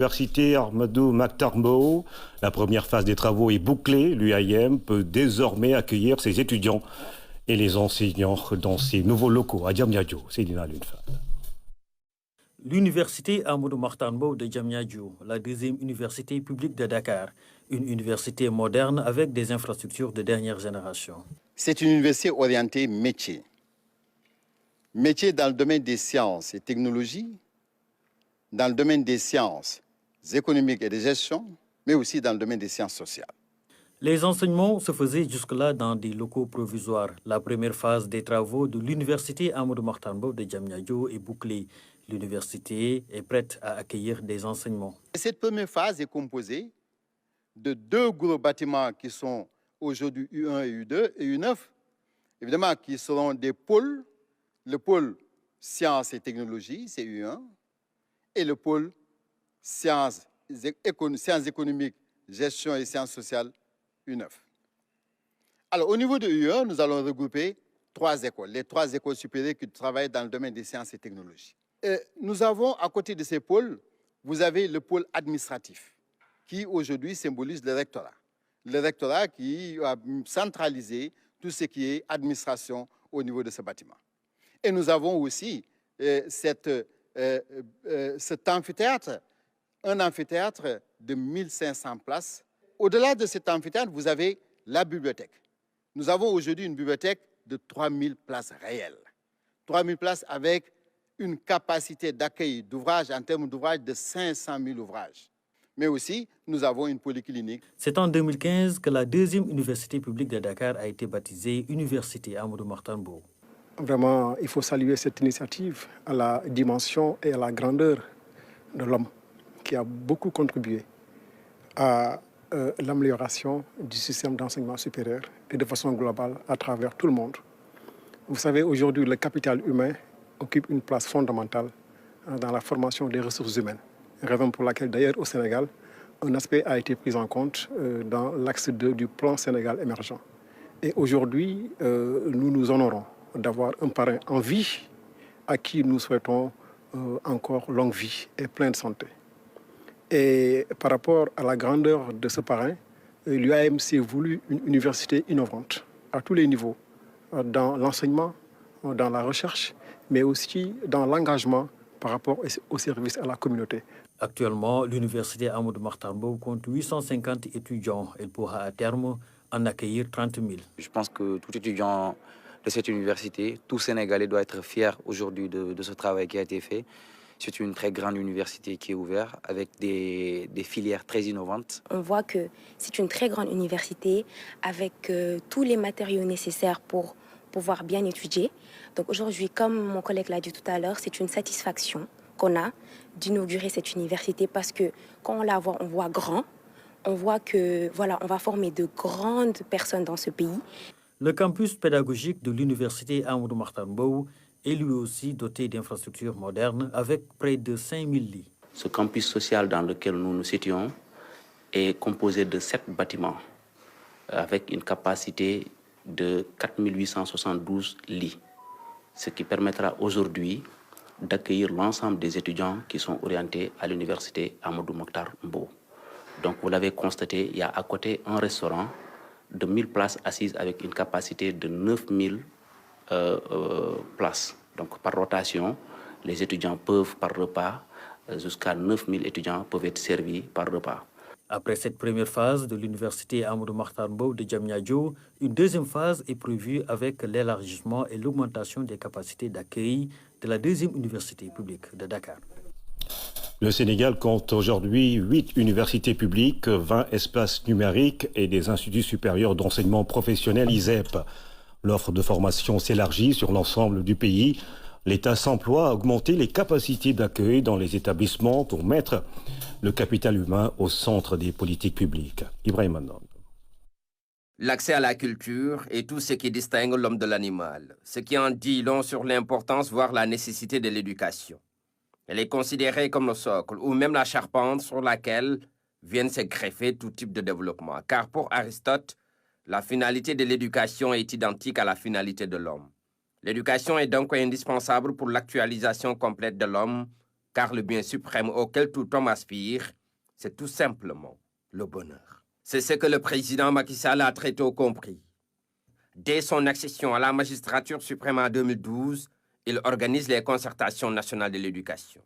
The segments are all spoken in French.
Université Ahmadou Mokhtar Mbow, la première phase des travaux est bouclée. L'UAM peut désormais accueillir ses étudiants et les enseignants dans ses nouveaux locaux à Diamniadio. C'est Dina Lunfa. L'université Ahmadou Mokhtar Mbow de Diamniadio, la deuxième université publique de Dakar, une université moderne avec des infrastructures de dernière génération. C'est une université orientée métier. Métier dans le domaine des sciences et technologies, dans le domaine des sciences économiques et de gestion, mais aussi dans le domaine des sciences sociales. Les enseignements se faisaient jusque-là dans des locaux provisoires. La première phase des travaux de l'université Ahmadou Mokhtar Mbow de Diamniadio est bouclée. L'université est prête à accueillir des enseignements. Cette première phase est composée de deux gros bâtiments qui sont aujourd'hui U1 et U2 et U9, évidemment qui seront des pôles. Le pôle sciences et technologies, c'est U1, et le pôle sciences économiques, gestion et sciences sociales, U9. Alors, au niveau de U1, nous allons regrouper trois écoles, les trois écoles supérieures qui travaillent dans le domaine des sciences et technologies. Et nous avons, à côté de ces pôles, vous avez le pôle administratif, qui aujourd'hui symbolise le rectorat. Le rectorat qui a centralisé tout ce qui est administration au niveau de ce bâtiment. Et nous avons aussi cet amphithéâtre, un amphithéâtre de 1500 places. Au-delà de cet amphithéâtre, vous avez la bibliothèque. Nous avons aujourd'hui une bibliothèque de 3000 places réelles. 3000 places avec une capacité d'accueil d'ouvrages en termes d'ouvrages de 500 000 ouvrages. Mais aussi, nous avons une polyclinique. C'est en 2015 que la deuxième université publique de Dakar a été baptisée Université Ahmadou Mokhtar Mbow. Vraiment, il faut saluer cette initiative à la dimension et à la grandeur de l'homme qui a beaucoup contribué à l'amélioration du système d'enseignement supérieur et de façon globale à travers tout le monde. Vous savez, aujourd'hui, le capital humain occupe une place fondamentale dans la formation des ressources humaines. Raison pour laquelle, d'ailleurs, au Sénégal, un aspect a été pris en compte dans l'axe 2 du plan Sénégal émergent. Et aujourd'hui, nous nous honorons d'avoir un parrain en vie à qui nous souhaitons encore longue vie et pleine santé. Et par rapport à la grandeur de ce parrain, l'UAM s'est voulu une université innovante à tous les niveaux, dans l'enseignement, dans la recherche, mais aussi dans l'engagement par rapport au service à la communauté. Actuellement, l'université Ahmadou Mokhtar Mbow compte 850 étudiants. Elle pourra à terme en accueillir 30 000. Je pense que tout étudiant de cette université, tout Sénégalais doit être fier aujourd'hui de ce travail qui a été fait. C'est une très grande université qui est ouverte avec des filières très innovantes. On voit que c'est une très grande université avec tous les matériaux nécessaires pour pouvoir bien étudier. Donc aujourd'hui, comme mon collègue l'a dit tout à l'heure, c'est une satisfaction qu'on a d'inaugurer cette université parce que quand on la voit, on voit grand. On voit que voilà, on va former de grandes personnes dans ce pays. Le campus pédagogique de l'université Ahmadou Mokhtar Mbow est lui aussi doté d'infrastructures modernes avec près de 5000 lits. Ce campus social dans lequel nous nous situons est composé de 7 bâtiments avec une capacité de 4872 lits, ce qui permettra aujourd'hui d'accueillir l'ensemble des étudiants qui sont orientés à l'université Ahmadou Mokhtar Mbow. Donc vous l'avez constaté, il y a à côté un restaurant de 1000 places assises avec une capacité de 9000 places. Donc par rotation, les étudiants peuvent par repas, jusqu'à 9000 étudiants peuvent être servis par repas. Après cette première phase de l'université Ahmadou Mokhtar Mbow de Diamniadio, une deuxième phase est prévue avec l'élargissement et l'augmentation des capacités d'accueil de la deuxième université publique de Dakar. Le Sénégal compte aujourd'hui 8 universités publiques, 20 espaces numériques et des instituts supérieurs d'enseignement professionnel ISEP. L'offre de formation s'élargit sur l'ensemble du pays. L'État s'emploie à augmenter les capacités d'accueil dans les établissements pour mettre le capital humain au centre des politiques publiques. Ibrahim Anon. L'accès à la culture est tout ce qui distingue l'homme de l'animal, ce qui en dit long sur l'importance, voire la nécessité de l'éducation. Elle est considérée comme le socle ou même la charpente sur laquelle viennent se greffer tout type de développement. Car pour Aristote, la finalité de l'éducation est identique à la finalité de l'homme. L'éducation est donc indispensable pour l'actualisation complète de l'homme, car le bien suprême auquel tout homme aspire, c'est tout simplement le bonheur. C'est ce que le président Macky Sall a très tôt compris. Dès son accession à la magistrature suprême en 2012, il organise les concertations nationales de l'éducation.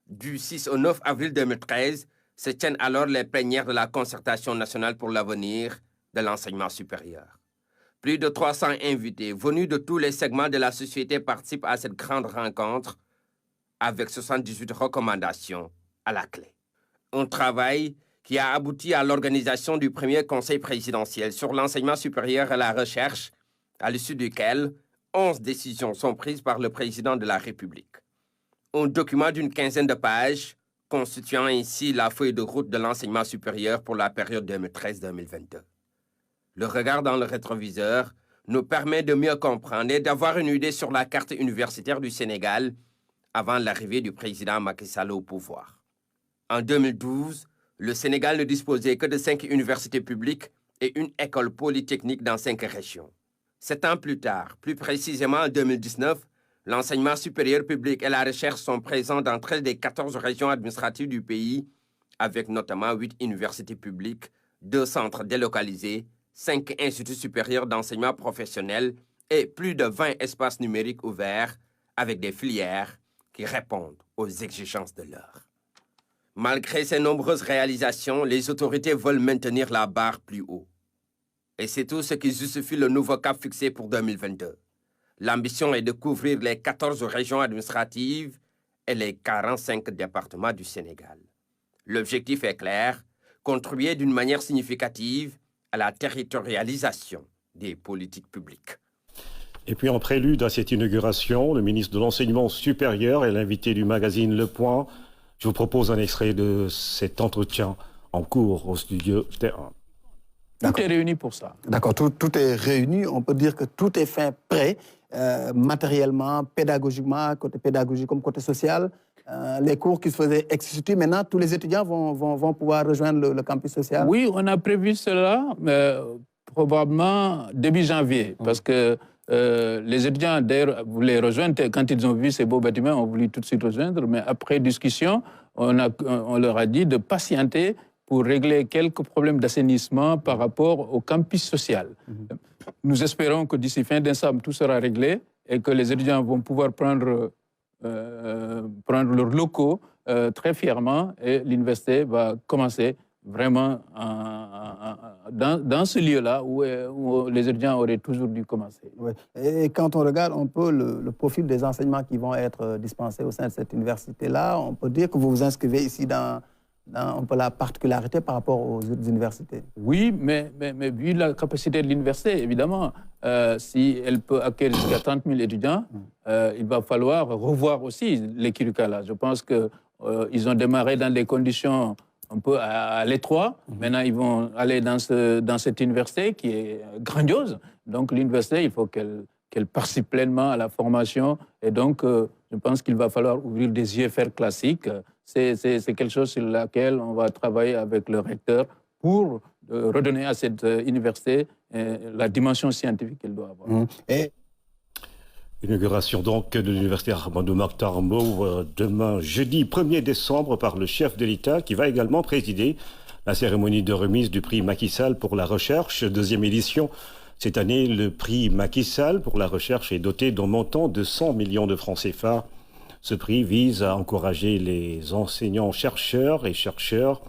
Du 6 au 9 avril 2013, se tiennent alors les plénières de la concertation nationale pour l'avenir de l'enseignement supérieur. Plus de 300 invités venus de tous les segments de la société participent à cette grande rencontre avec 78 recommandations à la clé. Un travail qui a abouti à l'organisation du premier conseil présidentiel sur l'enseignement supérieur et la recherche, à l'issue duquel 11 décisions sont prises par le président de la République. Un document d'une quinzaine de pages, constituant ainsi la feuille de route de l'enseignement supérieur pour la période 2013-2022. Le regard dans le rétroviseur nous permet de mieux comprendre et d'avoir une idée sur la carte universitaire du Sénégal avant l'arrivée du président Macky Sall au pouvoir. En 2012, le Sénégal ne disposait que de 5 universités publiques et une école polytechnique dans 5 régions. 7 ans plus tard, plus précisément en 2019, l'enseignement supérieur public et la recherche sont présents dans 13 des 14 régions administratives du pays, avec notamment 8 universités publiques, 2 centres délocalisés, 5 instituts supérieurs d'enseignement professionnel et plus de 20 espaces numériques ouverts avec des filières qui répondent aux exigences de l'heure. Malgré ces nombreuses réalisations, les autorités veulent maintenir la barre plus haut. Et c'est tout ce qui justifie le nouveau cap fixé pour 2022. L'ambition est de couvrir les 14 régions administratives et les 45 départements du Sénégal. L'objectif est clair, contribuer d'une manière significative à la territorialisation des politiques publiques. Et puis en prélude à cette inauguration, le ministre de l'Enseignement supérieur et l'invité du magazine Le Point, je vous propose un extrait de cet entretien en cours au studio Terrain. Tout est réuni pour ça. D'accord, tout est réuni. On peut dire que tout est fait prêt, matériellement, pédagogiquement, côté pédagogique comme côté social. Les cours qui se faisaient ex situ, maintenant, tous les étudiants vont pouvoir rejoindre le campus social. Oui, on a prévu cela, probablement début janvier, parce que les étudiants, d'ailleurs, voulaient rejoindre. Quand ils ont vu ces beaux bâtiments, ont voulu tout de suite rejoindre, mais après discussion, on leur a dit de patienter pour régler quelques problèmes d'assainissement par rapport au campus social. Nous espérons que d'ici fin décembre, tout sera réglé et que les étudiants vont pouvoir prendre leurs locaux très fièrement et l'université va commencer vraiment dans ce lieu-là où les étudiants auraient toujours dû commencer. Oui. Et quand on regarde un peu le profil des enseignements qui vont être dispensés au sein de cette université-là, on peut dire que vous vous inscrivez ici dans un peu la particularité par rapport aux autres universités. Oui, mais vu la capacité de l'université, évidemment, si elle peut accueillir jusqu'à 30 000 étudiants, il va falloir revoir aussi les curricula. Je pense qu'ils ont démarré dans des conditions un peu à l'étroit. Maintenant, ils vont aller dans cette université qui est grandiose. Donc, l'université, il faut qu'elle participe pleinement à la formation. Et donc, je pense qu'il va falloir ouvrir des IFR classiques. C'est quelque chose sur laquelle on va travailler avec le recteur pour redonner à cette université la dimension scientifique qu'elle doit avoir. Inauguration donc de l'université Ahmadou Mokhtar Mbow demain jeudi 1er décembre par le chef de l'État qui va également présider la cérémonie de remise du prix Macky Sall pour la recherche, deuxième édition. Cette année, le prix Macky Sall pour la recherche est doté d'un montant de 100 millions de francs CFA. Ce prix vise à encourager les enseignants-chercheurs et chercheurs